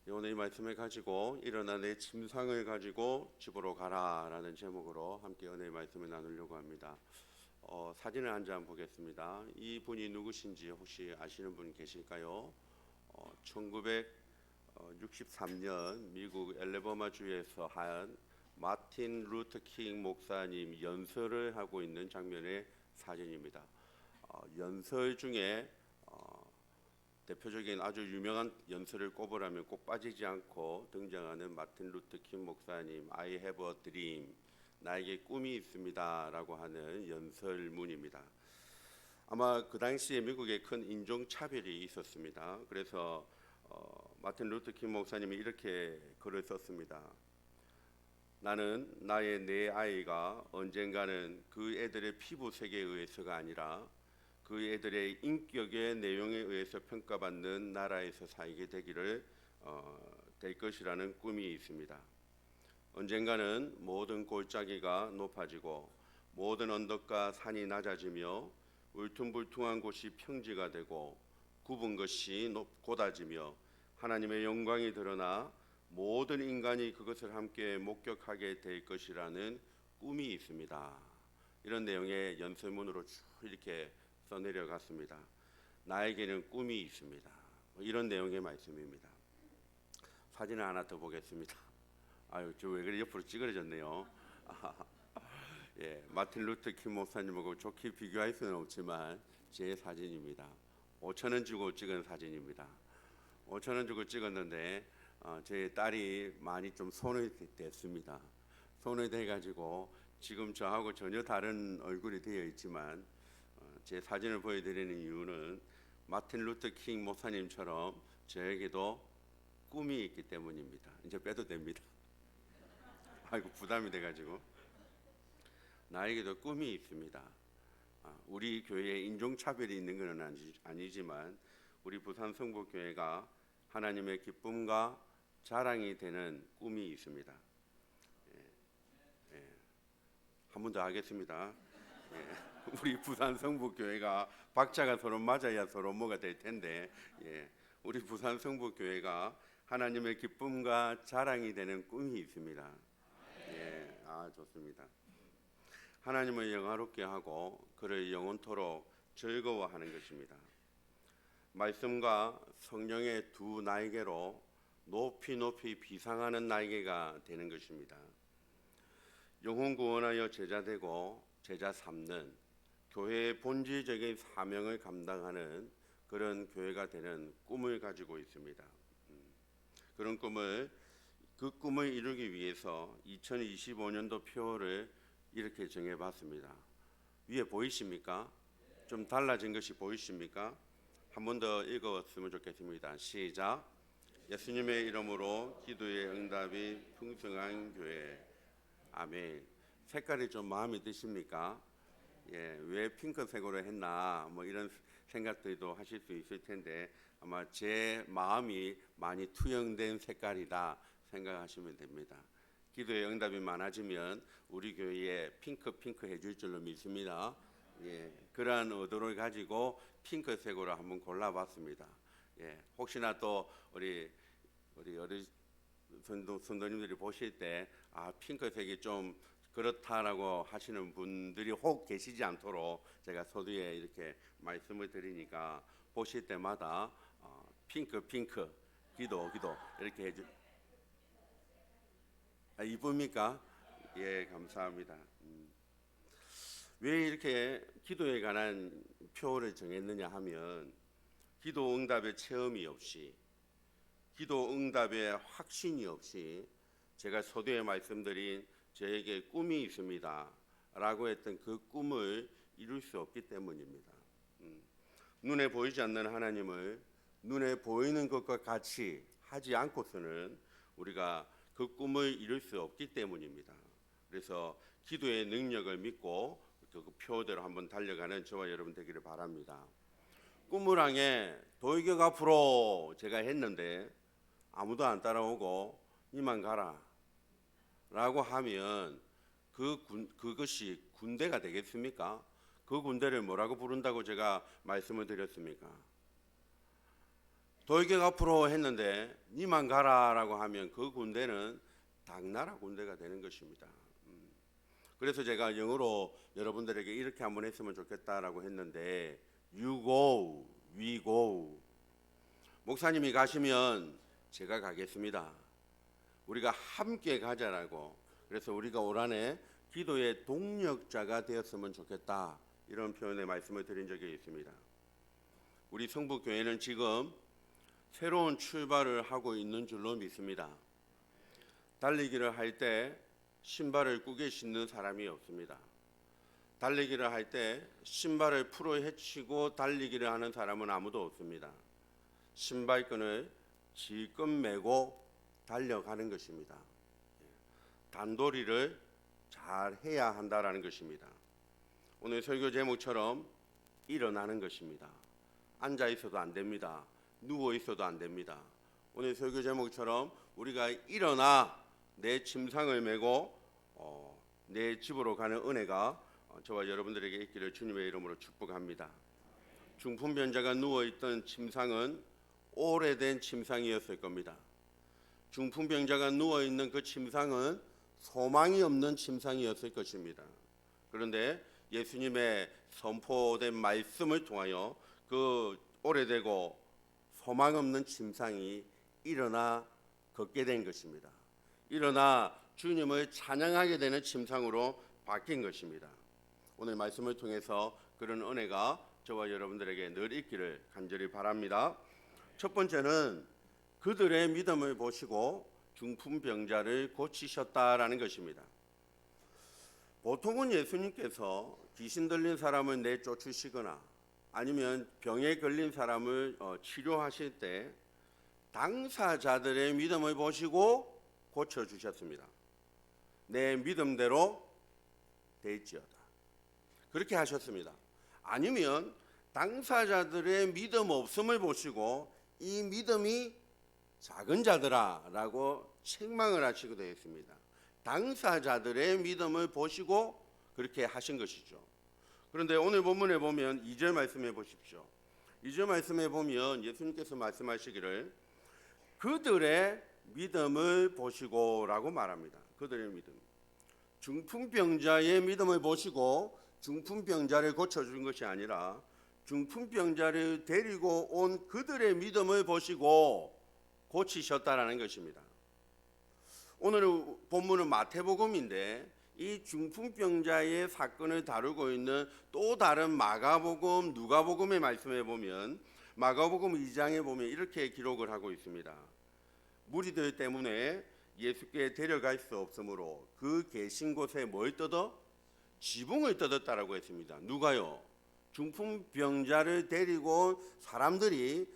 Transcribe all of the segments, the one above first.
오늘 이 말씀을 가지고 일어나 내 침상을 가지고 집으로 가라라는 제목으로 함께 은혜의 말씀을 나누려고 합니다. 사진을 한 장 보겠습니다. 이 분이 누구신지 혹시 아시는 분 계실까요? 1963년 미국 엘레버마 주에서 한 마틴 루터 킹 목사님 연설을 하고 있는 장면의 사진입니다. 연설 중에 대표적인 아주 유명한 연설을 꼽으라면 꼭 빠지지 않고 등장하는 마틴 루터 킹 목사님 I have a dream, 나에게 꿈이 있습니다라고 하는 연설문입니다. 아마 그 당시에 미국에 큰 인종 차별이 있었습니다. 그래서 마틴 루터 킹 목사님이 이렇게 글을 썼습니다. 나는 나의 네 아이가 언젠가는 그 애들의 피부색에 의해서가 아니라 그 애들의 인격의 내용에 의해서 평가받는 나라에서 살게 되기를 될 것이라는 꿈이 있습니다. 언젠가는 모든 골짜기가 높아지고 모든 언덕과 산이 낮아지며 울퉁불퉁한 곳이 평지가 되고 굽은 것이 곧아지며 하나님의 영광이 드러나 모든 인간이 그것을 함께 목격하게 될 것이라는 꿈이 있습니다. 이런 내용의 연설문으로 쭉 이렇게 써내려갔습니다. 나에게는 꿈이 있습니다. 이런 내용의 말씀입니다. 사진을 하나 더 보겠습니다. 아유, 저 왜 그래 옆으로 찌그러졌네요. 예, 마틴 루터 킹 목사님하고 좋게 비교할 수는 없지만 제 사진입니다. 5,000원 주고 찍은 사진입니다. 5,000원 주고 찍었는데 제 딸이 많이 좀 손을 댔습니다. 손을 대가지고 지금 저하고 전혀 다른 얼굴이 되어 있지만 제 사진을 보여드리는 이유는 마틴 루터 킹 목사님처럼 저에게도 꿈이 있기 때문입니다. 이제 빼도 됩니다. 아이고 부담이 돼가지고 나에게도 꿈이 있습니다. 우리 교회에 인종차별이 있는 것은 아니지만 우리 부산 성북교회가 하나님의 기쁨과 자랑이 되는 꿈이 있습니다. 예, 예. 한 번 더 하겠습니다. 예. 우리 부산 성북교회가 박자가 서로 맞아야 서로 뭐가 될 텐데, 예, 우리 부산 성북교회가 하나님의 기쁨과 자랑이 되는 꿈이 있습니다. 예, 좋습니다. 하나님을 영화롭게 하고 그를 영원토록 즐거워하는 것입니다. 말씀과 성령의 두 날개로 높이 높이 비상하는 날개가 되는 것입니다. 영혼 구원하여 제자 되고 제자 삼는 교회의 본질적인 사명을 감당하는 그런 교회가 되는 꿈을 가지고 있습니다. 그런 그 꿈을 이루기 위해서 2025년도 표를 이렇게 정해봤습니다. 위에 보이십니까? 좀 달라진 것이 보이십니까? 한 번 더 읽었으면 좋겠습니다. 시작. 예수님의 이름으로 기도의 응답이 풍성한 교회. 아멘. 색깔이 좀 마음에 드십니까? 예, 왜 핑크색으로 했나 뭐 이런 생각들도 하실 수 있을 텐데 아마 제 마음이 많이 투영된 색깔이다 생각하시면 됩니다. 기도의 응답이 많아지면 우리 교회에 핑크 해줄 줄로 믿습니다. 예, 그러한 의도를 가지고 핑크색으로 한번 골라봤습니다. 예, 혹시나 또 우리 성도님들이 보실 때 핑크색이 좀 그렇다라고 하시는 분들이 혹 계시지 않도록 제가 서두에 이렇게 말씀을 드리니까 보실 때마다 핑크 기도 이렇게 해주. 이쁩니까? 예, 감사합니다. 왜 이렇게 기도에 관한 표를 정했느냐 하면 기도 응답의 체험이 없이 기도 응답의 확신이 없이 제가 서두에 말씀드린 저에게 꿈이 있습니다 라고 했던 그 꿈을 이룰 수 없기 때문입니다. 눈에 보이지 않는 하나님을 눈에 보이는 것과 같이 하지 않고서는 우리가 그 꿈을 이룰 수 없기 때문입니다. 그래서 기도의 능력을 믿고 그 표대로 한번 달려가는 저와 여러분 되기를 바랍니다. 꿈을 향해 돌격 앞으로 제가 했는데 아무도 안 따라오고 이만 가라 라고 하면 그것이 군대가 되겠습니까? 그 군대를 뭐라고 부른다고 제가 말씀을 드렸습니까? 도의격 앞으로 했는데 니만 가라라고 하면 그 군대는 당나라 군대가 되는 것입니다. 그래서 제가 영어로 여러분들에게 이렇게 한번 했으면 좋겠다라고 했는데 You go, we go. 목사님이 가시면 제가 가겠습니다. 우리가 함께 가자라고. 그래서 우리가 올 한해 기도의 동력자가 되었으면 좋겠다, 이런 표현의 말씀을 드린 적이 있습니다. 우리 성북교회는 지금 새로운 출발을 하고 있는 줄로 믿습니다. 달리기를 할 때 신발을 꾸게 신는 사람이 없습니다. 달리기를 할 때 신발을 풀어 헤치고 달리기를 하는 사람은 아무도 없습니다. 신발끈을 질끈 매고 달려가는 것입니다. 단도리를 잘 해야 한다라는 것입니다. 오늘 설교 제목처럼 일어나는 것입니다. 앉아 있어도 안 됩니다. 누워 있어도 안 됩니다. 오늘 설교 제목처럼 우리가 일어나 내 침상을 메고 내 집으로 가는 은혜가 저와 여러분들에게 있기를 주님의 이름으로 축복합니다. 중풍병자가 누워있던 침상은 오래된 침상이었을 겁니다. 중풍병자가 누워있는 그 침상은 소망이 없는 침상이었을 것입니다. 그런데 예수님의 선포된 말씀을 통하여 그 오래되고 소망 없는 침상이 일어나 걷게 된 것입니다. 일어나 주님을 찬양하게 되는 침상으로 바뀐 것입니다. 오늘 말씀을 통해서 그런 은혜가 저와 여러분들에게 늘 있기를 간절히 바랍니다. 첫 번째는 그들의 믿음을 보시고 중풍병자를 고치셨다라는 것입니다. 보통은 예수님께서 귀신 들린 사람을 내쫓으시거나 아니면 병에 걸린 사람을 치료하실 때 당사자들의 믿음을 보시고 고쳐주셨습니다. 내 믿음대로 되지어다, 그렇게 하셨습니다. 아니면 당사자들의 믿음 없음을 보시고 이 믿음이 작은 자들아 라고 책망을 하시기도 했습니다. 당사자들의 믿음을 보시고 그렇게 하신 것이죠. 그런데 오늘 본문에 보면 2절 말씀해 보십시오. 2절 말씀에 보면 예수님께서 말씀하시기를 그들의 믿음을 보시고 라고 말합니다. 그들의 믿음. 중풍병자의 믿음을 보시고 중풍병자를 고쳐준 것이 아니라 중풍병자를 데리고 온 그들의 믿음을 보시고 고치셨다라는 것입니다. 오늘 본문은 마태복음인데 이 중풍병자의 사건을 다루고 있는 또 다른 마가복음, 누가복음의 말씀에 보면 마가복음 2장에 보면 이렇게 기록을 하고 있습니다. 무리들 때문에 예수께 데려갈 수 없으므로 그 계신 곳에 뭘 뜯어? 지붕을 뜯었다라고 했습니다. 누가요? 중풍병자를 데리고 사람들이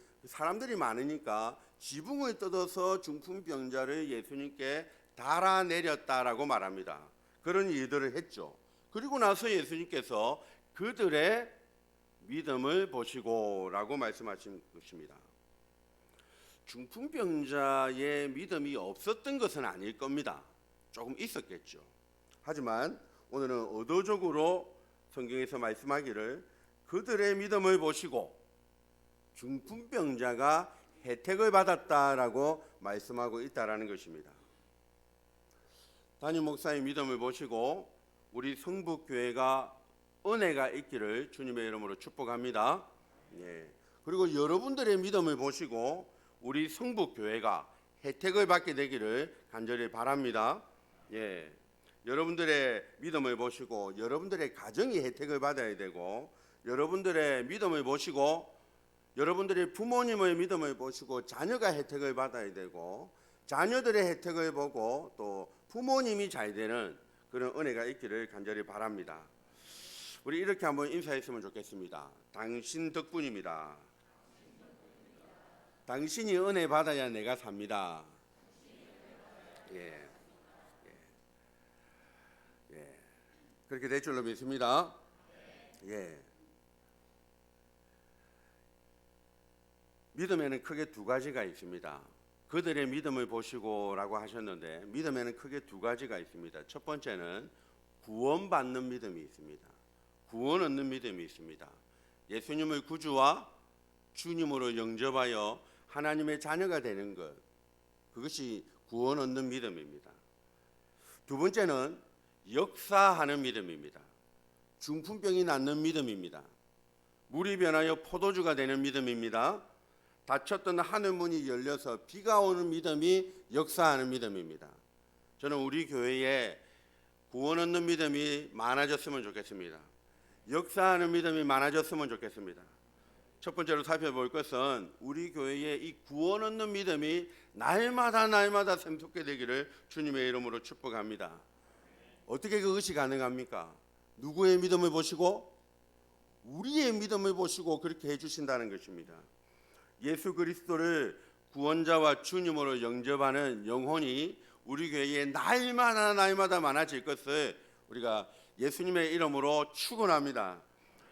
많으니까 지붕을 뜯어서 중풍병자를 예수님께 달아내렸다라고 말합니다. 그런 일들을 했죠. 그리고 나서 예수님께서 그들의 믿음을 보시고 라고 말씀하신 것입니다. 중풍병자의 믿음이 없었던 것은 아닐 겁니다. 조금 있었겠죠. 하지만 오늘은 의도적으로 성경에서 말씀하기를 그들의 믿음을 보시고 중풍병자가 혜택을 받았다라고 말씀하고 있다라는 것입니다. 담임 목사의 믿음을 보시고 우리 성북교회가 은혜가 있기를 주님의 이름으로 축복합니다. 그리고 여러분들의 믿음을 보시고 우리 성북교회가 혜택을 받게 되기를 간절히 바랍니다. 여러분들의 믿음을 보시고 여러분들의 가정이 혜택을 받아야 되고 여러분들의 믿음을 보시고 여러분들의 부모님의 믿음을 보시고 자녀가 혜택을 받아야 되고 자녀들의 혜택을 보고 또 부모님이 잘 되는 그런 은혜가 있기를 간절히 바랍니다. 우리 이렇게 한번 인사했으면 좋겠습니다. 당신 덕분입니다. 당신이 은혜 받아야 내가 삽니다. 그렇게 될 줄로 믿습니다. 믿음에는 크게 두 가지가 있습니다. 그들의 믿음을 보시고라고 하셨는데 믿음에는 크게 두 가지가 있습니다. 첫 번째는 구원받는 믿음이 있습니다. 구원 얻는 믿음이 있습니다. 예수님을 구주와 주님으로 영접하여 하나님의 자녀가 되는 것, 그것이 구원 얻는 믿음입니다. 두 번째는 역사하는 믿음입니다. 중풍병이 낫는 믿음입니다. 물이 변하여 포도주가 되는 믿음입니다. 닫혔던 하늘문이 열려서 비가 오는 믿음이 역사하는 믿음입니다. 저는 우리 교회에 구원 얻는 믿음이 많아졌으면 좋겠습니다. 역사하는 믿음이 많아졌으면 좋겠습니다. 첫 번째로 살펴볼 것은 우리 교회에 이 구원 얻는 믿음이 날마다 샘솟게 되기를 주님의 이름으로 축복합니다. 어떻게 그것이 가능합니까? 누구의 믿음을 보시고? 우리의 믿음을 보시고 그렇게 해주신다는 것입니다. 예수 그리스도를 구원자와 주님으로 영접하는 영혼이 우리 교회에 날마다 많아질 것을 우리가 예수님의 이름으로 축원합니다.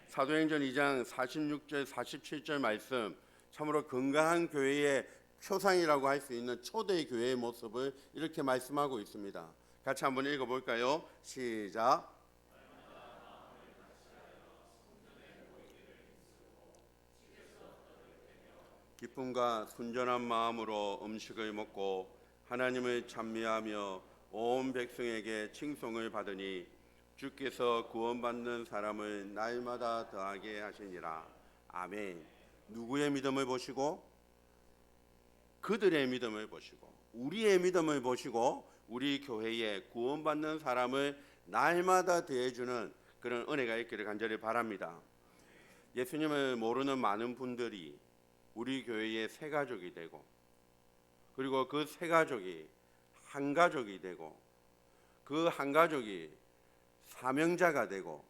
사도행전 2장 46절 47절 말씀, 참으로 건강한 교회의 표상이라고 할 수 있는 초대 교회의 모습을 이렇게 말씀하고 있습니다. 같이 한번 읽어볼까요? 시작. 기쁨과 순전한 마음으로 음식을 먹고 하나님을 찬미하며 온 백성에게 칭송을 받으니 주께서 구원받는 사람을 날마다 더하게 하시니라. 아멘. 누구의 믿음을 보시고? 그들의 믿음을 보시고 우리의 믿음을 보시고 우리 교회에 구원받는 사람을 날마다 더해주는 그런 은혜가 있기를 간절히 바랍니다. 예수님을 모르는 많은 분들이 우리 교회의 새 가족이 되고, 그리고 그 새 가족이 한 가족이 되고, 그 한 가족이 사명자가 되고,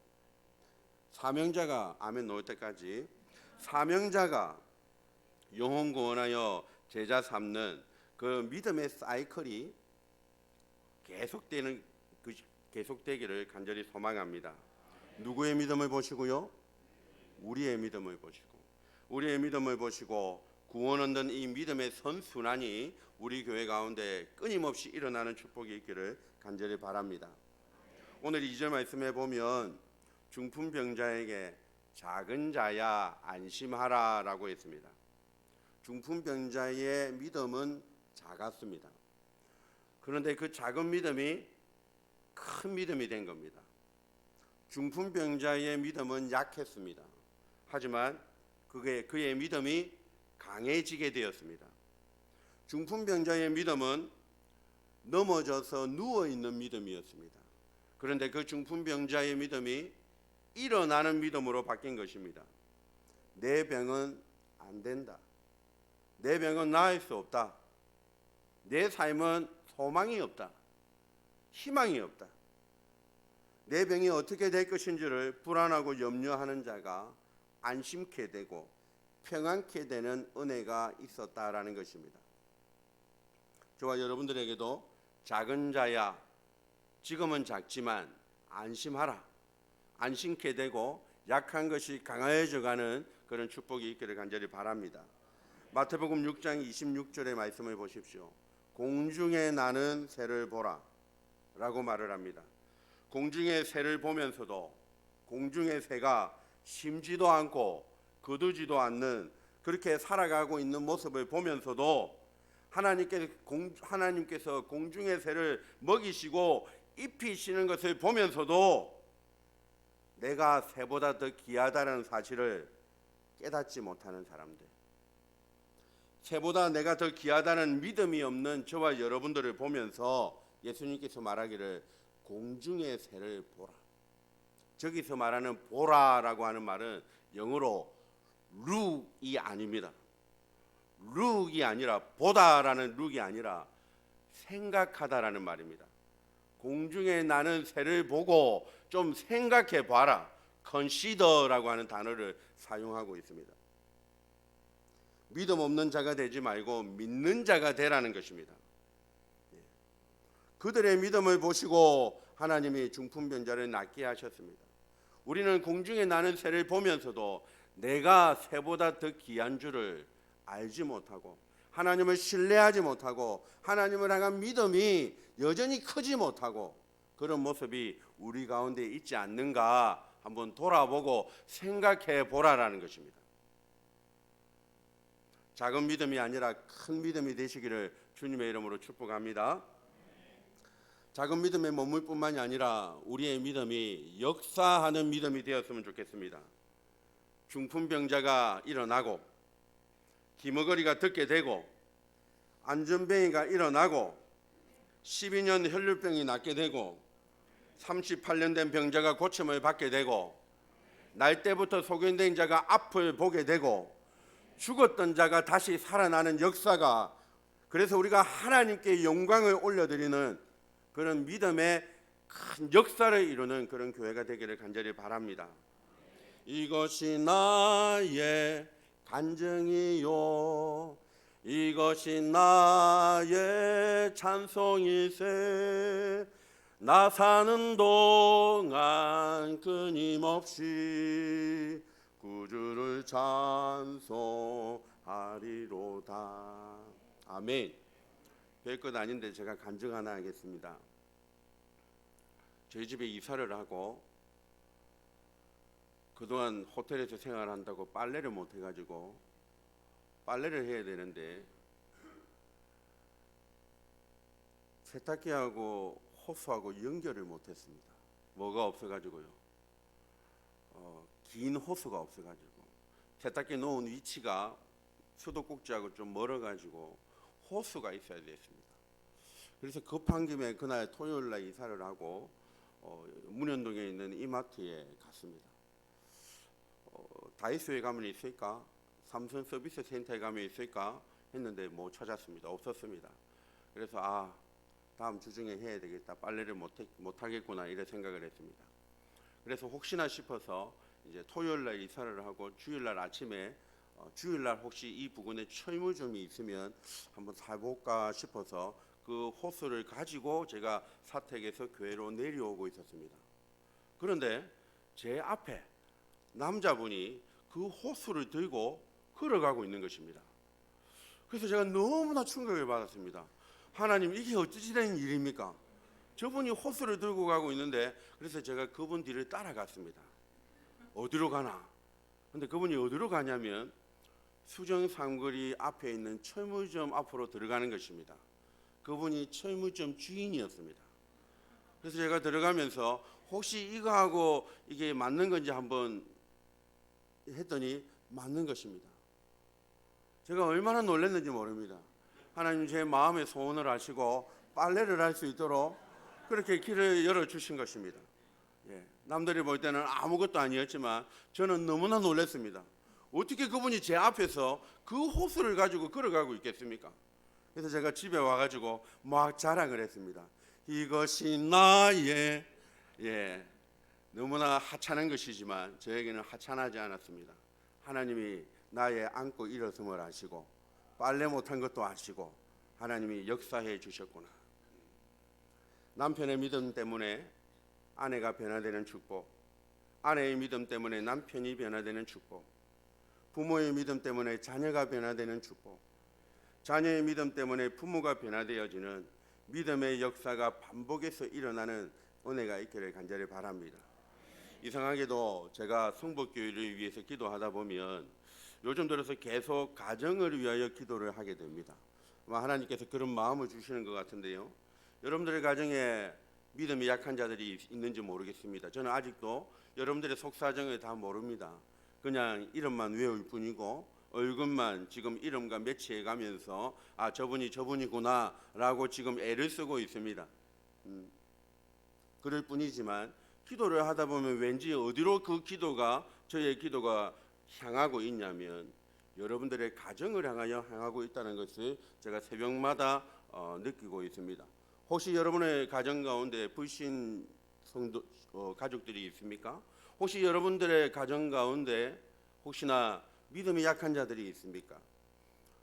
사명자가 아멘 놓을 때까지 사명자가 영혼 구원하여 제자 삼는 그 믿음의 사이클이 계속되기를 간절히 소망합니다. 누구의 믿음을 보시고요? 우리의 믿음을 보시고, 우리의 믿음을 보시고 구원 얻는 이 믿음의 선순환이 우리 교회 가운데 끊임없이 일어나는 축복이 있기를 간절히 바랍니다. 오늘 2절 말씀에 보면 중풍병자에게 작은 자야 안심하라 라고 했습니다. 중풍병자의 믿음은 작았습니다. 그런데 그 작은 믿음이 큰 믿음이 된 겁니다. 중풍병자의 믿음은 약했습니다. 하지만 그의 믿음이 강해지게 되었습니다. 중풍병자의 믿음은 넘어져서 누워있는 믿음이었습니다. 그런데 그 중풍병자의 믿음이 일어나는 믿음으로 바뀐 것입니다. 내 병은 안 된다. 내 병은 나을 수 없다. 내 삶은 소망이 없다. 희망이 없다. 내 병이 어떻게 될 것인지를 불안하고 염려하는 자가 안심케 되고 평안케 되는 은혜가 있었다라는 것입니다. 저와 여러분들에게도 작은 자야, 지금은 작지만 안심하라, 안심케 되고 약한 것이 강해져가는 그런 축복이 있기를 간절히 바랍니다. 마태복음 6장 26절의 말씀을 보십시오. 공중에 나는 새를 보라 라고 말을 합니다. 공중의 새를 보면서도 공중의 새가 심지도 않고 거두지도 않는 그렇게 살아가고 있는 모습을 보면서도 하나님께서 공중의 새를 먹이시고 입히시는 것을 보면서도 내가 새보다 더 귀하다는 사실을 깨닫지 못하는 사람들, 새보다 내가 더 귀하다는 믿음이 없는 저와 여러분들을 보면서 예수님께서 말하기를 공중의 새를 보라. 저기서 말하는 보라라고 하는 말은 영어로 look이 아닙니다. look이 아니라 보다라는 look이 아니라 생각하다라는 말입니다. 공중에 나는 새를 보고 좀 생각해 봐라. consider라고 하는 단어를 사용하고 있습니다. 믿음 없는 자가 되지 말고 믿는 자가 되라는 것입니다. 그들의 믿음을 보시고 하나님이 중풍병자를 낫게 하셨습니다. 우리는 공중에 나는 새를 보면서도 내가 새보다 더 귀한 줄을 알지 못하고 하나님을 신뢰하지 못하고 하나님을 향한 믿음이 여전히 크지 못하고 그런 모습이 우리 가운데 있지 않는가 한번 돌아보고 생각해 보라라는 것입니다. 작은 믿음이 아니라 큰 믿음이 되시기를 주님의 이름으로 축복합니다. 작은 믿음에 머물 뿐만이 아니라 우리의 믿음이 역사하는 믿음이 되었으면 좋겠습니다. 중풍병자가 일어나고, 기머거리가 듣게 되고, 안전뱅이가 일어나고, 12년 혈류병이 낫게 되고, 38년 된 병자가 고침을 받게 되고, 날 때부터 소견된 자가 앞을 보게 되고, 죽었던 자가 다시 살아나는 역사가, 그래서 우리가 하나님께 영광을 올려드리는 그런 믿음의 큰 역사를 이루는 그런 교회가 되기를 간절히 바랍니다. 이것이 나의 간증이요, 이것이 나의 찬송이세. 나 사는 동안 끊임없이 구주를 찬송하리로다. 아멘. 별것 아닌데 제가 간증 하나 하겠습니다. 저희 집에 이사를 하고 그동안 호텔에서 생활한다고 빨래를 못 해가지고 빨래를 해야 되는데 세탁기하고 호스하고 연결을 못했습니다. 뭐가 없어가지고요. 긴 호스가 없어가지고 세탁기 놓은 위치가 수도꼭지하고 좀 멀어가지고 호스가 있어야 됐습니다. 그래서 급한 김에 그날 토요일날 이사를 하고 문현동에 있는 이마트에 갔습니다. 다이소에 가면 있을까? 삼성 서비스 센터에 가면 있을까? 했는데 못 찾았습니다. 없었습니다. 그래서 다음 주 중에 해야 되겠다. 빨래를 못 하겠구나 이런 생각을 했습니다. 그래서 혹시나 싶어서 이제 토요일날 이사를 하고 주일날 아침에 주일날 혹시 이 부근에 철물점이 있으면 한번 사볼까 싶어서 그 호스를 가지고 제가 사택에서 교회로 내려오고 있었습니다. 그런데 제 앞에 남자분이 그 호스를 들고 걸어가고 있는 것입니다. 그래서 제가 너무나 충격을 받았습니다. 하나님, 이게 어찌 된 일입니까? 저분이 호스를 들고 가고 있는데, 그래서 제가 그분 뒤를 따라갔습니다. 어디로 가나? 근데 그분이 어디로 가냐면 수정 삼거리 앞에 있는 철물점 앞으로 들어가는 것입니다. 그분이 철물점 주인이었습니다. 그래서 제가 들어가면서 혹시 이거하고 이게 맞는 건지 한번 했더니 맞는 것입니다. 제가 얼마나 놀랐는지 모릅니다. 하나님 제 마음의 소원을 아시고 빨래를 할 수 있도록 그렇게 길을 열어주신 것입니다. 남들이 볼 때는 아무것도 아니었지만 저는 너무나 놀랐습니다. 어떻게 그분이 제 앞에서 그 호수를 가지고 걸어가고 있겠습니까? 그래서 제가 집에 와가지고 막 자랑을 했습니다. 이것이 나의 너무나 하찮은 것이지만 저에게는 하찮하지 않았습니다. 하나님이 나의 안고 일어섬을 아시고 빨래 못한 것도 아시고 하나님이 역사해 주셨구나. 남편의 믿음 때문에 아내가 변화되는 축복, 아내의 믿음 때문에 남편이 변화되는 축복, 부모의 믿음 때문에 자녀가 변화되는 축복, 자녀의 믿음 때문에 부모가 변화되어지는 믿음의 역사가 반복해서 일어나는 은혜가 있기를 간절히 바랍니다. 이상하게도 제가 성복교회를 위해서 기도하다 보면 요즘 들어서 계속 가정을 위하여 기도를 하게 됩니다. 아마 하나님께서 그런 마음을 주시는 것 같은데요. 여러분들의 가정에 믿음이 약한 자들이 있는지 모르겠습니다. 저는 아직도 여러분들의 속사정을 다 모릅니다. 그냥 이름만 외울 뿐이고 얼굴만 지금 이름과 매치해 가면서 저분이구나 라고 지금 애를 쓰고 있습니다. 그럴 뿐이지만 기도를 하다 보면 왠지 어디로 그 기도가 저의 기도가 향하고 있냐면 여러분들의 가정을 향하고 있다는 것을 제가 새벽마다 느끼고 있습니다. 혹시 여러분의 가정 가운데 불신 성도 가족들이 있습니까? 혹시 여러분들의 가정 가운데 혹시나 믿음이 약한 자들이 있습니까?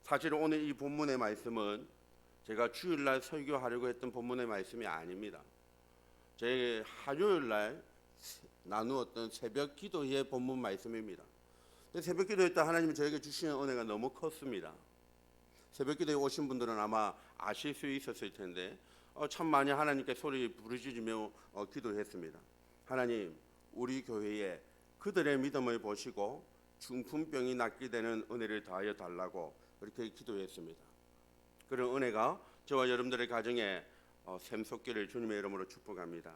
사실 오늘 이 본문의 말씀은 제가 주일날 설교하려고 했던 본문의 말씀이 아닙니다. 제 화요일날 나누었던 새벽 기도의 본문 말씀입니다. 새벽 기도할 때 하나님이 저에게 주시는 은혜가 너무 컸습니다. 새벽 기도에 오신 분들은 아마 아실 수 있었을 텐데 참 많이 하나님께 소리 부르짖으며 기도했습니다. 하나님, 우리 교회에 그들의 믿음을 보시고 중풍병이 낫게 되는 은혜를 더하여 달라고 그렇게 기도했습니다. 그런 은혜가 저와 여러분들의 가정에 샘솟기를 주님의 이름으로 축복합니다.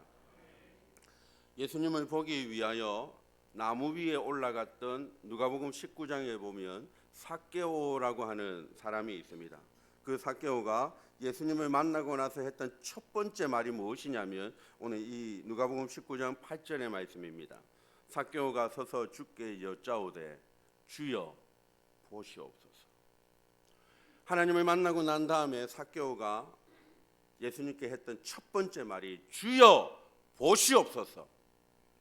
예수님을 보기 위하여 나무 위에 올라갔던 누가복음 19장에 보면 삭개오라고 하는 사람이 있습니다. 그 삭개오가 예수님을 만나고 나서 했던 첫 번째 말이 무엇이냐면 오늘 이 누가복음 19장 8절의 말씀입니다. 삭개오가 서서 주께 여짜오되 주여 보시옵소서. 하나님을 만나고 난 다음에 삭개오가 예수님께 했던 첫 번째 말이 주여 보시옵소서.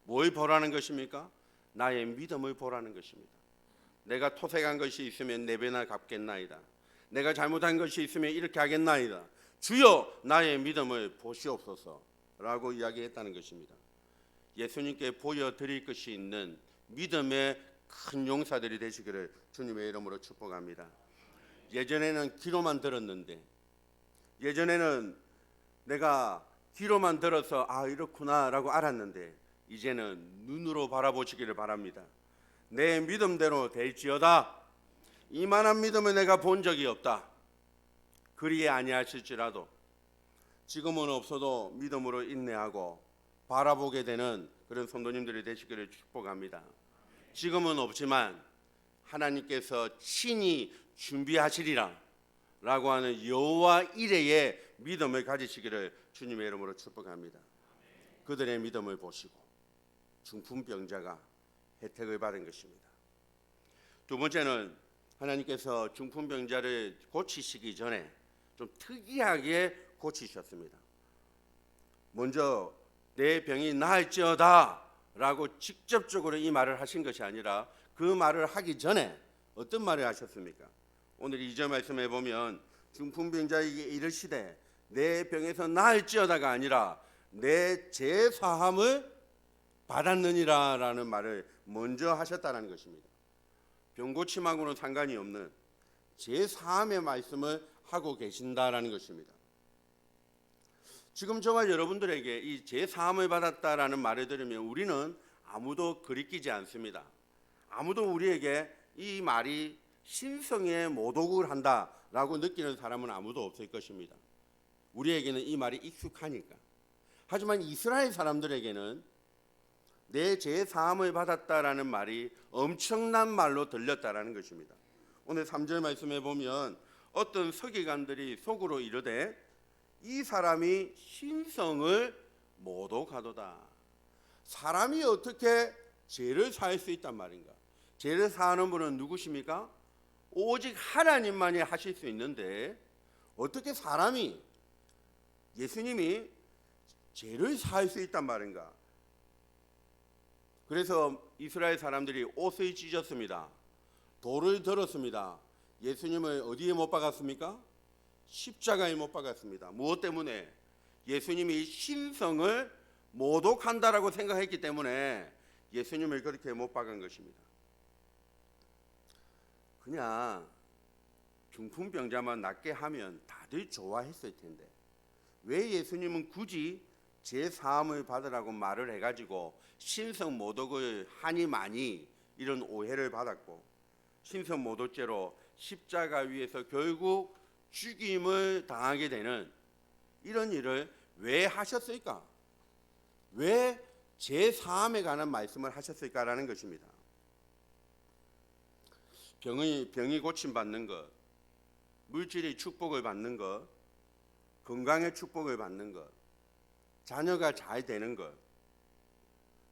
뭘 보라는 것입니까? 나의 믿음을 보라는 것입니다. 내가 토색한 것이 있으면 4배나 갚겠나이다. 내가 잘못한 것이 있으면 이렇게 하겠나이다. 주여 나의 믿음을 보시옵소서 라고 이야기했다는 것입니다. 예수님께 보여드릴 것이 있는 믿음의 큰 용사들이 되시기를 주님의 이름으로 축복합니다. 예전에는 귀로만 들었는데, 예전에는 내가 귀로만 들어서 이렇구나 라고 알았는데 이제는 눈으로 바라보시기를 바랍니다. 내 믿음대로 될지어다. 이만한 믿음을 내가 본 적이 없다. 그리 아니하실지라도 지금은 없어도 믿음으로 인내하고 바라보게 되는 그런 성도님들이 되시기를 축복합니다. 지금은 없지만 하나님께서 친히 준비하시리라 라고 하는 여호와 이레의 믿음을 가지시기를 주님의 이름으로 축복합니다. 그들의 믿음을 보시고 중풍병자가 혜택을 받은 것입니다. 두 번째는 하나님께서 중풍병자를 고치시기 전에 좀 특이하게 고치셨습니다. 먼저 내 병이 나을지어다 라고 직접적으로 이 말을 하신 것이 아니라 그 말을 하기 전에 어떤 말을 하셨습니까? 오늘 2절 말씀에 보면 중풍병자에게 이르시되 내 병에서 나을지어다가 아니라 내 죄사함을 받았느니라 라는 말을 먼저 하셨다는 것입니다. 병고침하고는 상관이 없는 죄사함의 말씀을 하고 계신다라는 것입니다. 지금 저와 여러분들에게 이 죄사함을 받았다라는 말을 들으면 우리는 아무도 그리끼지 않습니다. 아무도 우리에게 이 말이 신성에 모독을 한다라고 느끼는 사람은 아무도 없을 것입니다. 우리에게는 이 말이 익숙하니까. 하지만 이스라엘 사람들에게는 내 죄 사함을 받았다라는 말이 엄청난 말로 들렸다라는 것입니다. 오늘 3절 말씀에 보면 어떤 서기관들이 속으로 이르되 이 사람이 신성을 모독하도다. 사람이 어떻게 죄를 사할 수 있단 말인가? 죄를 사하는 분은 누구십니까? 오직 하나님만이 하실 수 있는데 어떻게 사람이, 예수님이 죄를 사할 수 있단 말인가? 그래서 이스라엘 사람들이 옷을 찢었습니다. 돌을 들었습니다. 예수님을 어디에 못 박았습니까? 십자가에 못 박았습니다. 무엇 때문에? 예수님이 신성을 모독한다라고 생각했기 때문에 예수님을 그렇게 못 박은 것입니다. 그냥 중풍병자만 낫게 하면 다들 좋아했을 텐데 왜 예수님은 굳이 죄사함을 받으라고 말을 해가지고 신성 모독을 하니 많이 이런 오해를 받았고 신성 모독죄로 십자가 위에서 결국 죽임을 당하게 되는 이런 일을 왜 하셨을까? 왜 죄사함에 관한 말씀을 하셨을까라는 것입니다. 병이 고침받는 것, 물질의 축복을 받는 것, 건강의 축복을 받는 것, 자녀가 잘 되는 것,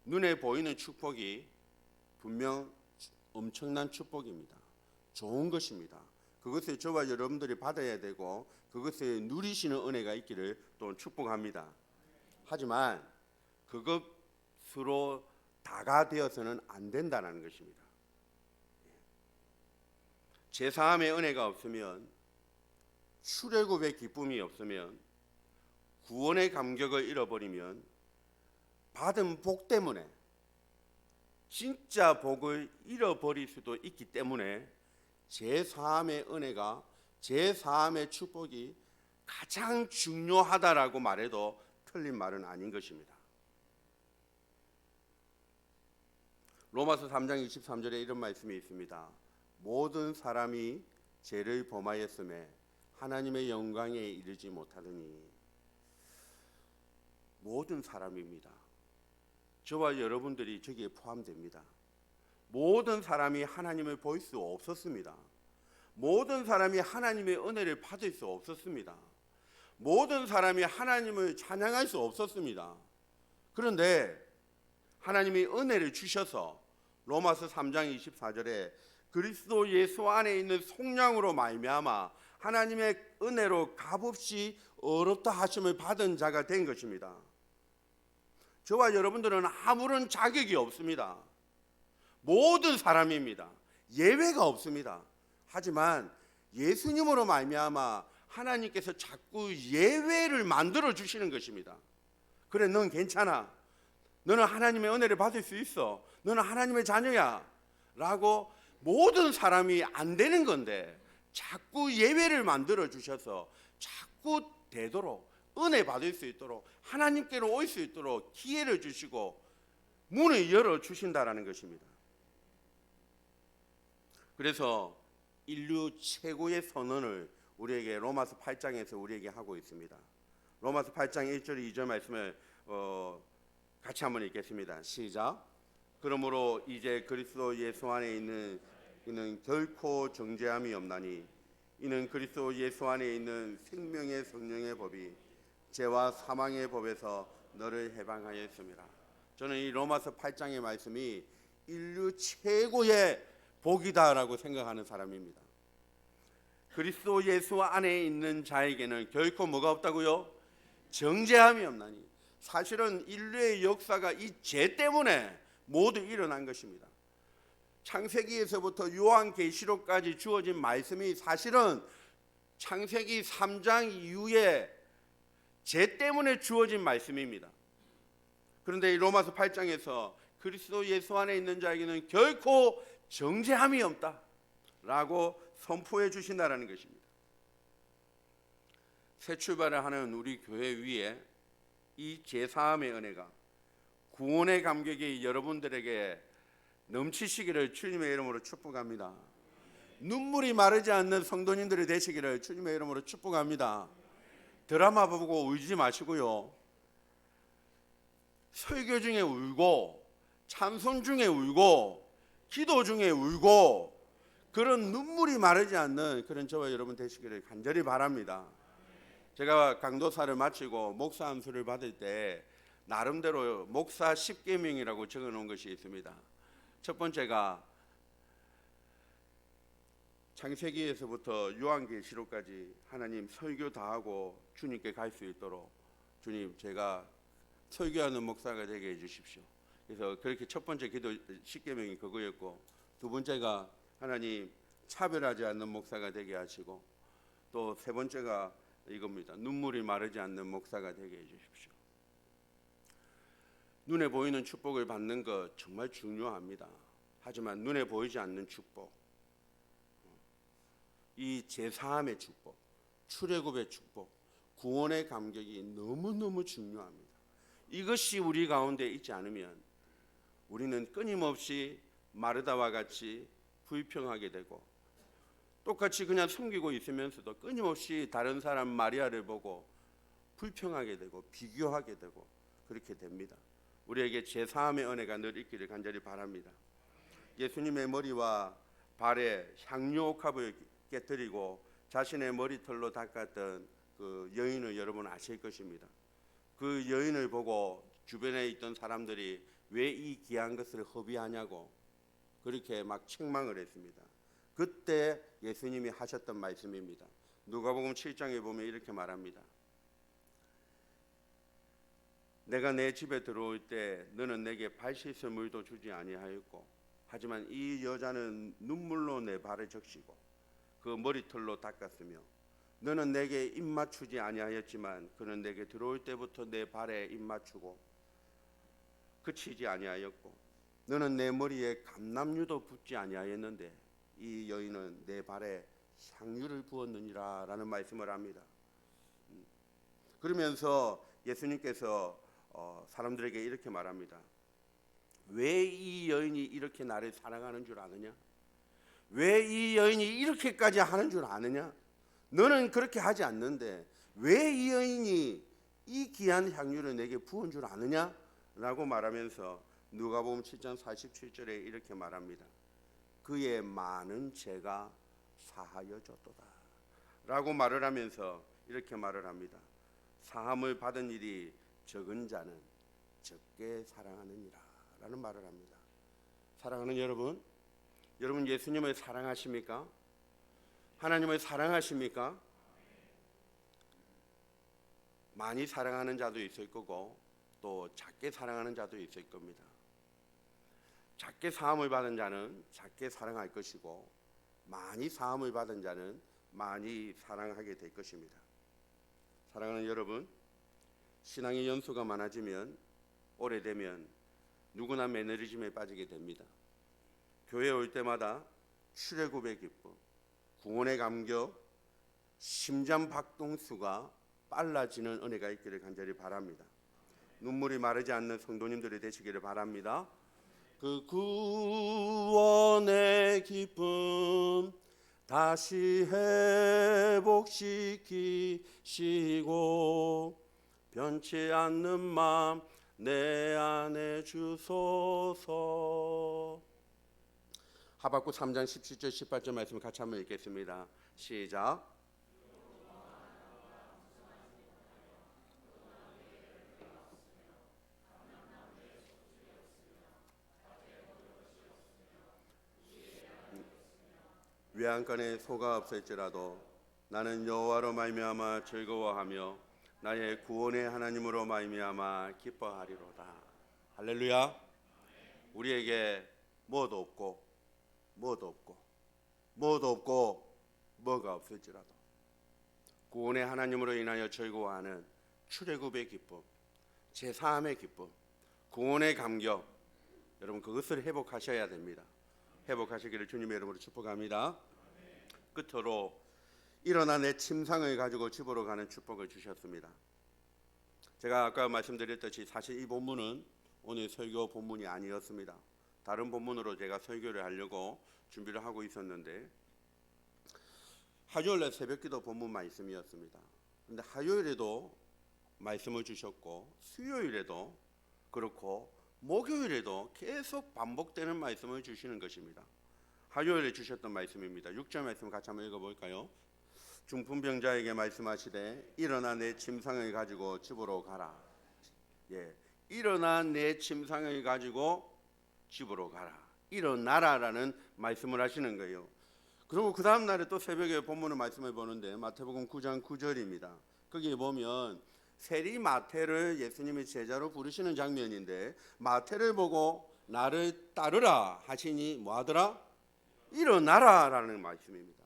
눈에 보이는 축복이 분명 엄청난 축복입니다. 좋은 것입니다. 그것을 저와 여러분들이 받아야 되고 그것을 누리시는 은혜가 있기를 또 축복합니다. 하지만 그것으로 다가 되어서는 안 된다는 것입니다. 제사함의 은혜가 없으면, 출애굽의 기쁨이 없으면, 구원의 감격을 잃어버리면 받은 복 때문에 진짜 복을 잃어버릴 수도 있기 때문에 제사함의 은혜가, 제사함의 축복이 가장 중요하다라고 말해도 틀린 말은 아닌 것입니다. 로마서 3장 23절에 이런 말씀이 있습니다. 모든 사람이 죄를 범하였음에 하나님의 영광에 이르지 못하더니. 모든 사람입니다. 저와 여러분들이 저기에 포함됩니다. 모든 사람이 하나님을 볼 수 없었습니다. 모든 사람이 하나님의 은혜를 받을 수 없었습니다. 모든 사람이 하나님을 찬양할 수 없었습니다. 그런데 하나님이 은혜를 주셔서 로마서 3장 24절에 그리스도 예수 안에 있는 속량으로 말미암아 하나님의 은혜로 값없이 어렵다 하심을 받은 자가 된 것입니다. 저와 여러분들은 아무런 자격이 없습니다. 모든 사람입니다. 예외가 없습니다. 하지만 예수님으로 말미암아 하나님께서 자꾸 예외를 만들어 주시는 것입니다. 그래, 넌 괜찮아. 너는 하나님의 은혜를 받을 수 있어. 너는 하나님의 자녀야. 라고 모든 사람이 안 되는 건데 자꾸 예외를 만들어 주셔서 자꾸 되도록, 은혜 받을 수 있도록, 하나님께로 올 수 있도록 기회를 주시고 문을 열어 주신다라는 것입니다. 그래서 인류 최고의 선언을 우리에게 로마서 8장에서 우리에게 하고 있습니다. 로마서 8장 1절 2절 말씀을 같이 한번 읽겠습니다. 시작. 그러므로 이제 그리스도 예수 안에 있는 이는 결코 정죄함이 없나니 이는 그리스도 예수 안에 있는 생명의 성령의 법이 죄와 사망의 법에서 너를 해방하였습니다. 저는 이 로마서 8장의 말씀이 인류 최고의 복이다라고 생각하는 사람입니다. 그리스도 예수 안에 있는 자에게는 결코 뭐가 없다고요? 정죄함이 없나니. 사실은 인류의 역사가 이 죄 때문에 모두 일어난 것입니다. 창세기에서부터 요한계시록까지 주어진 말씀이 사실은 창세기 3장 이후에 죄 때문에 주어진 말씀입니다. 그런데 이 로마서 8장에서 그리스도 예수 안에 있는 자에게는 결코 정죄함이 없다라고 선포해 주신다라는 것입니다. 새 출발을 하는 우리 교회 위에 이 제사함의 은혜가, 구원의 감격이 여러분들에게 넘치시기를 주님의 이름으로 축복합니다. 눈물이 마르지 않는 성도님들이 되시기를 주님의 이름으로 축복합니다. 드라마 보고 울지 마시고요. 설교 중에 울고, 찬송 중에 울고, 기도 중에 울고, 그런 눈물이 마르지 않는 그런 저와 여러분 되시기를 간절히 바랍니다. 제가 강도사를 마치고 목사 안수를 받을 때 나름대로 목사 10계명이라고 적어놓은 것이 있습니다. 첫 번째가 창세기에서부터 요한계시록까지 하나님 설교 다 하고 주님께 갈 수 있도록 주님, 제가 설교하는 목사가 되게 해주십시오. 그래서 그렇게 첫 번째 기도 10계명이 그거였고, 두 번째가 하나님 차별하지 않는 목사가 되게 하시고, 또 세 번째가 이겁니다. 눈물이 마르지 않는 목사가 되게 해주십시오. 눈에 보이는 축복을 받는 것 정말 중요합니다. 하지만 눈에 보이지 않는 축복, 이 제사함의 축복, 출애굽의 축복, 구원의 감격이 너무너무 중요합니다. 이것이 우리 가운데 있지 않으면 우리는 끊임없이 마르다와 같이 불평하게 되고, 똑같이 그냥 숨기고 있으면서도 끊임없이 다른 사람 마리아를 보고 불평하게 되고 비교하게 되고 그렇게 됩니다. 우리에게 제사함의 은혜가 늘 있기를 간절히 바랍니다. 예수님의 머리와 발에 향유옥합을 깨뜨리고 자신의 머리털로 닦았던 그 여인을 여러분 아실 것입니다. 그 여인을 보고 주변에 있던 사람들이 왜 이 귀한 것을 허비하냐고 그렇게 막 책망을 했습니다. 그때 예수님이 하셨던 말씀입니다. 누가복음 7장에 보면 이렇게 말합니다. 내가 내 집에 들어올 때 너는 내게 발 씻을 물도 주지 아니하였고, 하지만 이 여자는 눈물로 내 발을 적시고 그 머리털로 닦았으며, 너는 내게 입 맞추지 아니하였지만 그는 내게 들어올 때부터 내 발에 입 맞추고 그치지 아니하였고, 너는 내 머리에 감람유도 붓지 아니하였는데 이 여인은 내 발에 향유를 부었느니라 라는 말씀을 합니다. 그러면서 예수님께서 사람들에게 이렇게 말합니다. 왜 이 여인이 이렇게 나를 사랑하는 줄 아느냐? 왜 이 여인이 이렇게까지 하는 줄 아느냐? 너는 그렇게 하지 않는데 왜 이 여인이 이 귀한 향유를 내게 부은 줄 아느냐? 라고 말하면서 누가복음 7장 47절에 이렇게 말합니다. 그의 많은 죄가 사하여졌도다 라고 말을 하면서 이렇게 말을 합니다. 사함을 받은 일이 적은 자는 적게 사랑하느니라 라는 말을 합니다. 사랑하는 여러분, 여러분 예수님을 사랑하십니까? 하나님을 사랑하십니까? 많이 사랑하는 자도 있을 거고 또 작게 사랑하는 자도 있을 겁니다. 작게 사함을 받은 자는 작게 사랑할 것이고 많이 사함을 받은 자는 많이 사랑하게 될 것입니다. 사랑하는 여러분, 신앙의 연수가 많아지면 오래되면 누구나 매너리즘에 빠지게 됩니다. 교회에 올 때마다 출애굽의 기쁨, 구원의 감격, 심장 박동수가 빨라지는 은혜가 있기를 간절히 바랍니다. 눈물이 마르지 않는 성도님들이 되시기를 바랍니다. 그 구원의 기쁨 다시 회복시키시고 변치 않는 마음 내 안에 주소서. 하박국 3장 17절 18절 말씀 같이 한번 읽겠습니다. 시작. 외양간에 소가 없을지라도 나는 여호와로 말미암아 즐거워하며 나의 구원의 하나님으로 말미암아 기뻐하리로다. 할렐루야. 우리에게 뭐도 없고 뭐가 없을지라도 구원의 하나님으로 인하여 즐거워하는 출애굽의 기쁨, 제사함의 기쁨, 구원의 감격, 여러분 그것을 회복하셔야 됩니다. 회복하시기를 주님의 이름으로 축복합니다. 끝으로 일어나 내 침상을 가지고 집으로 가는 축복을 주셨습니다. 제가 아까 말씀드렸듯이 사실 이 본문은 오늘 설교 본문이 아니었습니다. 다른 본문으로 제가 설교를 하려고 준비를 하고 있었는데 화요일날 새벽기도 본문 말씀이었습니다. 그런데 화요일에도 말씀을 주셨고 수요일에도 그렇고 목요일에도 계속 반복되는 말씀을 주시는 것입니다. 화요일에 주셨던 말씀입니다. 6절 말씀 같이 한번 읽어볼까요? 중풍병자에게 말씀하시되 일어나 내 침상을 가지고 집으로 가라. 일어나 내 침상을 가지고 집으로 가라. 일어나라라는 말씀을 하시는 거예요. 그리고 그 다음 날에 또 새벽에 본문의 말씀을 보는데 마태복음 9장 9절입니다. 거기에 보면 세리 마태를 예수님이 제자로 부르시는 장면인데 마태를 보고 나를 따르라 하시니 뭐하더라? 일어나라라는 말씀입니다.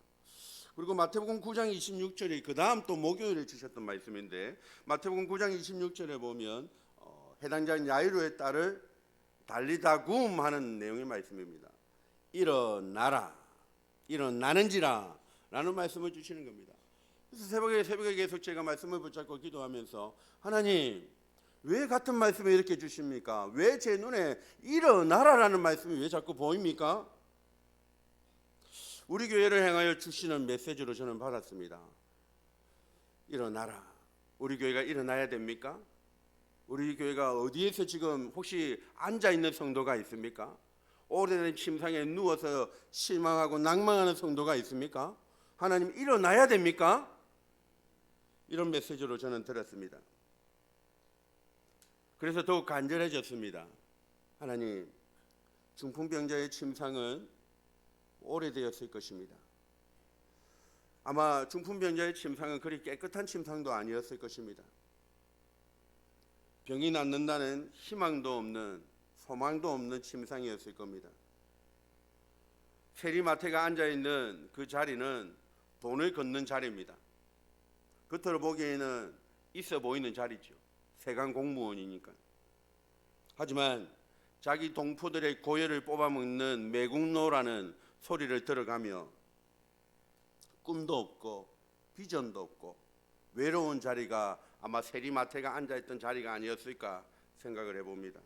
그리고 마태복음 9장 26절이 그 다음 또 목요일에 주셨던 말씀인데 마태복음 9장 26절에 보면 해당자인 야이로의 딸을 달리다굼 하는 내용의 말씀입니다. 일어나라, 일어나는지라 라는 말씀을 주시는 겁니다. 그래서 새벽에 계속 제가 말씀을 붙잡고 기도하면서 하나님 왜 같은 말씀을 이렇게 주십니까? 왜 제 눈에 일어나라라는 말씀이 왜 자꾸 보입니까? 우리 교회를 향하여 주시는 메시지로 저는 받았습니다. 일어나라. 우리 교회가 일어나야 됩니까? 우리 교회가 어디에서 지금 혹시 앉아있는 성도가 있습니까? 오래된 침상에 누워서 실망하고 낭망하는 성도가 있습니까? 하나님 일어나야 됩니까? 이런 메시지로 저는 들었습니다. 그래서 더욱 간절해졌습니다. 하나님, 중풍병자의 침상은 오래되었을 것입니다. 아마 중풍병자의 침상은 그리 깨끗한 침상도 아니었을 것입니다. 병이 낫는다는 희망도 없는 소망도 없는 침상이었을 겁니다. 세리마태가 앉아있는 그 자리는 돈을 걷는 자리입니다. 겉으로 보기에는 있어 보이는 자리죠. 세관 공무원이니까. 하지만 자기 동포들의 고열을 뽑아먹는 매국노라는 소리를 들어가며 꿈도 없고 비전도 없고 외로운 자리가 아마 세리마태가 앉아있던 자리가 아니었을까 생각을 해봅니다.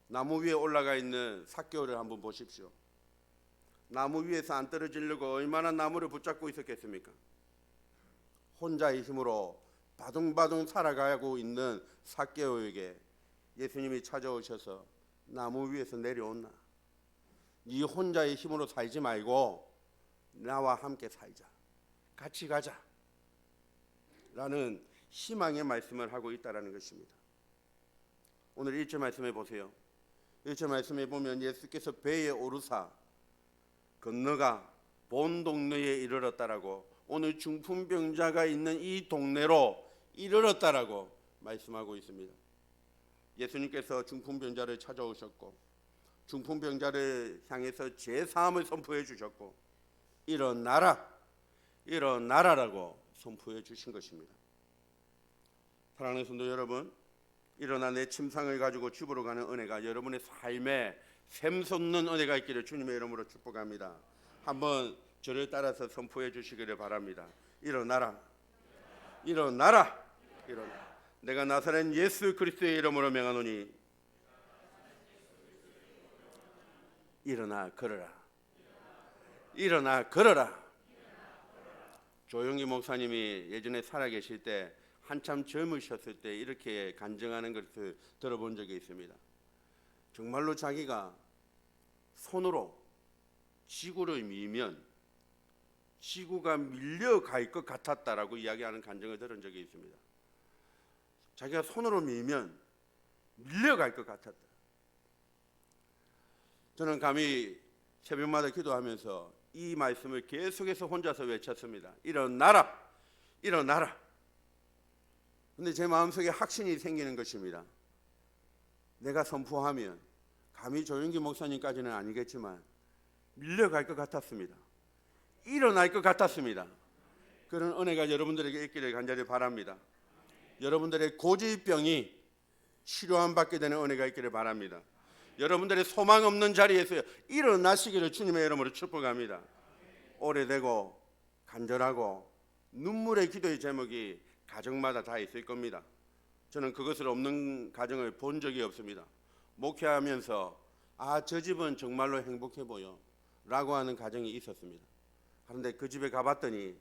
나무 위에 올라가 있는 삭개오를 한번 보십시오. 나무 위에서 안 떨어지려고 얼마나 나무를 붙잡고 있었겠습니까? 혼자의 힘으로 바둥바둥 살아가고 있는 삭개오에게 예수님이 찾아오셔서 나무 위에서 내려온나, 네 혼자의 힘으로 살지 말고 나와 함께 살자, 같이 가자 라는 희망의 말씀을 하고 있다는 것입니다. 오늘 1절 말씀해 보세요. 1절 말씀해 보면 예수께서 배에 오르사 건너가 본 동네에 이르렀다라고, 오늘 중풍병자가 있는 이 동네로 이르렀다라고 말씀하고 있습니다. 예수님께서 중풍병자를 찾아오셨고 중풍병자를 향해서 제사함을 선포해 주셨고 일어나라, 일어나라라고 선포해 주신 것입니다. 사랑하는 성도 여러분, 일어나 내 침상을 가지고 집으로 가는 은혜가 여러분의 삶에 샘솟는 은혜가 있기를 주님의 이름으로 축복합니다. 한번 저를 따라서 선포해 주시기를 바랍니다. 일어나라, 일어나라, 일어나라. 내가 나사렛 예수 그리스도의 이름으로 명하노니 일어나 걸어라, 일어나 걸어라. 조용기 목사님이 예전에 살아계실 때, 한참 젊으셨을 때 이렇게 간증하는 것을 들어본 적이 있습니다. 정말로 자기가 손으로 지구를 밀면 지구가 밀려갈 것 같았다라고 이야기하는 간증을 들은 적이 있습니다. 자기가 손으로 밀면 밀려갈 것 같았다. 저는 감히 새벽마다 기도하면서 이 말씀을 계속해서 혼자서 외쳤습니다. 일어나라, 일어나라. 근데 제 마음속에 확신이 생기는 것입니다. 내가 선포하면, 감히 조용기 목사님까지는 아니겠지만 밀려갈 것 같았습니다. 일어날 것 같았습니다. 그런 은혜가 여러분들에게 있기를 간절히 바랍니다. 여러분들의 고질병이 치료함 받게 되는 은혜가 있기를 바랍니다. 여러분들의 소망 없는 자리에서 일어나시기를 주님의 이름으로 축복합니다. 오래되고 간절하고 눈물의 기도의 제목이 가정마다 다 있을 겁니다. 저는 그것을 없는 가정을 본 적이 없습니다. 목회하면서 저 집은 정말로 행복해 보여 라고 하는 가정이 있었습니다. 그런데 그 집에 가봤더니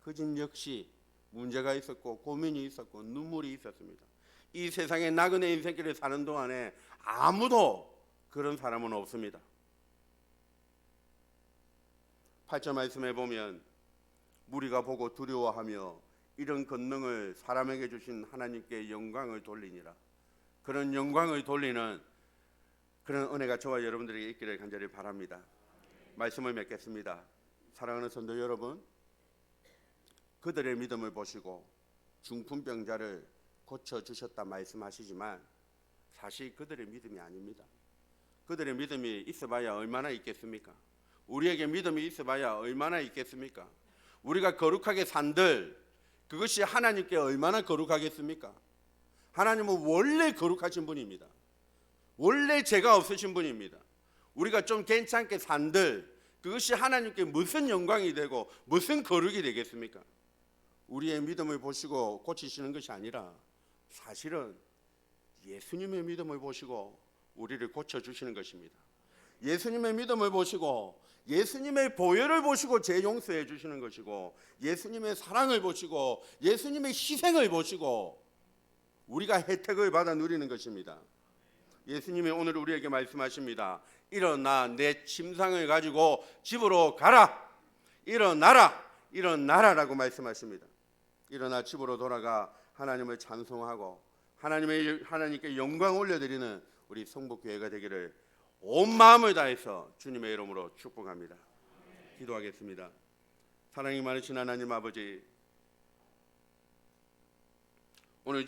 그 집 역시 문제가 있었고 고민이 있었고 눈물이 있었습니다. 이 세상에 나그네 인생길을 사는 동안에 아무도 그런 사람은 없습니다. 8절 말씀에 보면 무리가 보고 두려워하며 이런 권능을 사람에게 주신 하나님께 영광을 돌리니라. 그런 영광을 돌리는 그런 은혜가 저와 여러분들에게 있기를 간절히 바랍니다. 말씀을 맺겠습니다. 사랑하는 성도 여러분, 그들의 믿음을 보시고 중풍병자를 고쳐주셨다 말씀하시지만 사실 그들의 믿음이 아닙니다. 그들의 믿음이 있어봐야 얼마나 있겠습니까? 우리에게 믿음이 있어봐야 얼마나 있겠습니까? 우리가 거룩하게 산들 그것이 하나님께 얼마나 거룩하겠습니까? 하나님은 원래 거룩하신 분입니다. 원래 죄가 없으신 분입니다. 우리가 좀 괜찮게 산들 그것이 하나님께 무슨 영광이 되고 무슨 거룩이 되겠습니까? 우리의 믿음을 보시고 고치시는 것이 아니라 사실은 예수님의 믿음을 보시고 우리를 고쳐주시는 것입니다. 예수님의 믿음을 보시고 예수님의 보혈을 보시고 죄 용서해 주시는 것이고 예수님의 사랑을 보시고 예수님의 희생을 보시고 우리가 혜택을 받아 누리는 것입니다. 예수님이 오늘 우리에게 말씀하십니다. 일어나 내 침상을 가지고 집으로 가라. 일어나라. 일어나라라고 말씀하십니다. 일어나 집으로 돌아가 하나님을 찬송하고 하나님께 영광 올려드리는 우리 성북교회가 되기를 온 마음을 다해서 주님의 이름으로 축복합니다. 기도하겠습니다. 사랑이 많으신 하나님 아버지, 오늘